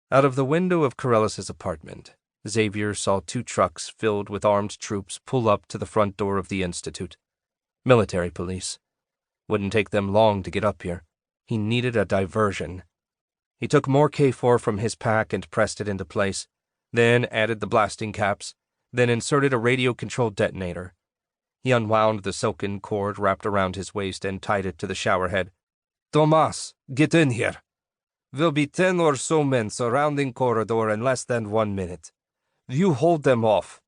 Out of the window of Corellis's apartment, Xavier saw 2 trucks filled with armed troops pull up to the front door of the Institute. Military police. Wouldn't take them long to get up here. He needed a diversion. He took more K4 from his pack and pressed it into place, then added the blasting caps, then inserted a radio-controlled detonator. He unwound the silken cord wrapped around his waist and tied it to the shower head. "Tomas, get in here. There'll be 10 or so men surrounding corridor in less than 1 minute. You hold them off."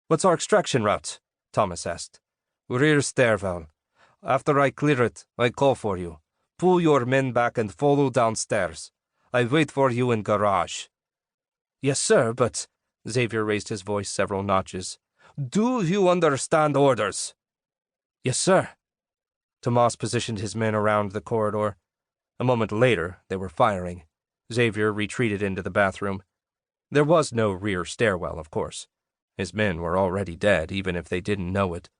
"What's our extraction route?" Thomas asked. "Rear stairwell. After I clear it, I call for you. Pull your men back and follow downstairs. I wait for you in garage." "Yes, sir, but—" Xavier raised his voice several notches. "Do you understand orders?" "Yes, sir." Tomas positioned his men around the corridor. A moment later, they were firing. Xavier retreated into the bathroom. There was no rear stairwell, of course. His men were already dead, even if they didn't know it.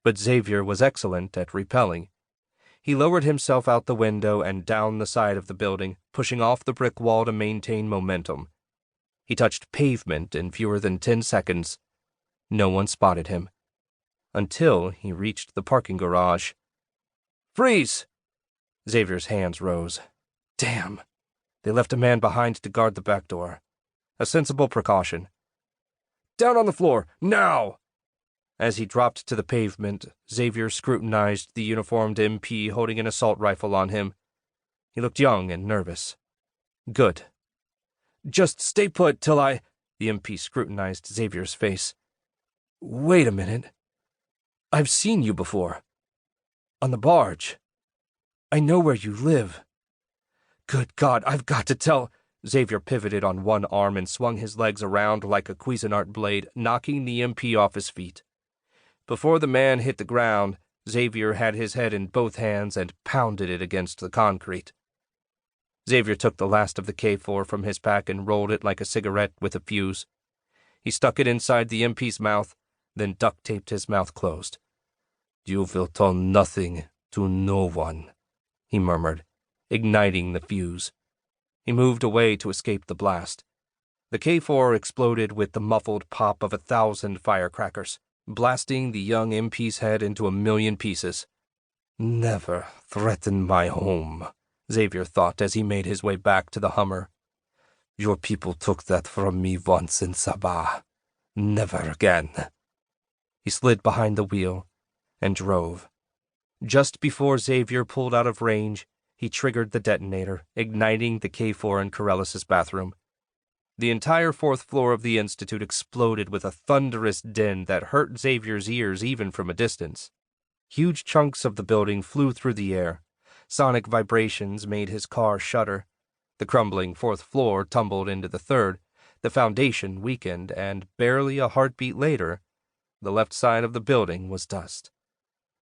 But Xavier was excellent at repelling. He lowered himself out the window and down the side of the building, pushing off the brick wall to maintain momentum. He touched pavement in fewer than 10 seconds. No one spotted him. Until he reached the parking garage. "Freeze!" Xavier's hands rose. Damn. They left a man behind to guard the back door. A sensible precaution. "Down on the floor, now!" As he dropped to the pavement, Xavier scrutinized the uniformed MP holding an assault rifle on him. He looked young and nervous. "Good." "Just stay put till I—" The MP scrutinized Xavier's face. "Wait a minute. I've seen you before. On the barge. I know where you live. Good God, I've got to tell—" Xavier pivoted on one arm and swung his legs around like a Cuisinart blade, knocking the MP off his feet. Before the man hit the ground, Xavier had his head in both hands and pounded it against the concrete. Xavier took the last of the K4 from his pack and rolled it like a cigarette with a fuse. He stuck it inside the MP's mouth, then duct-taped his mouth closed. "You will tell nothing to no one," he murmured, igniting the fuse. He moved away to escape the blast. The K4 exploded with the muffled pop of 1,000 firecrackers, blasting the young MP's head into 1,000,000 pieces. "Never threaten my home," Xavier thought as he made his way back to the Hummer. "Your people took that from me once in Sabah. Never again." He slid behind the wheel and drove. Just before Xavier pulled out of range, he triggered the detonator, igniting the K4 in Corellis's bathroom. The entire 4th floor of the Institute exploded with a thunderous din that hurt Xavier's ears even from a distance. Huge chunks of the building flew through the air. Sonic vibrations made his car shudder. The crumbling 4th floor tumbled into the 3rd, the foundation weakened, and barely a heartbeat later, the left side of the building was dust.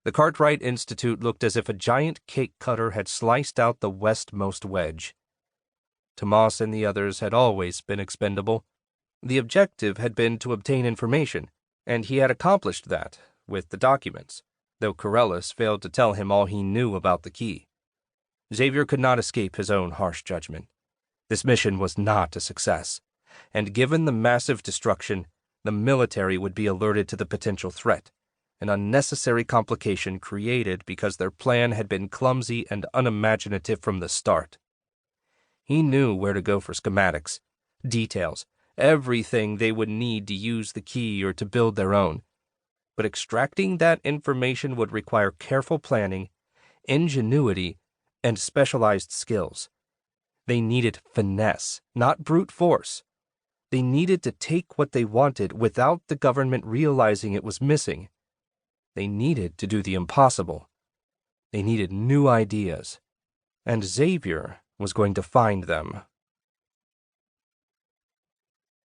The Cartwright Institute looked as if a giant cake cutter had sliced out the westmost wedge. Tomas and the others had always been expendable. The objective had been to obtain information, and he had accomplished that with the documents, though Corellis failed to tell him all he knew about the key. Xavier could not escape his own harsh judgment. This mission was not a success, and given the massive destruction, the military would be alerted to the potential threat, an unnecessary complication created because their plan had been clumsy and unimaginative from the start. He knew where to go for schematics, details, everything they would need to use the key or to build their own. But extracting that information would require careful planning, ingenuity, and specialized skills. They needed finesse, not brute force. They needed to take what they wanted without the government realizing it was missing. They needed to do the impossible. They needed new ideas. And Xavier was going to find them.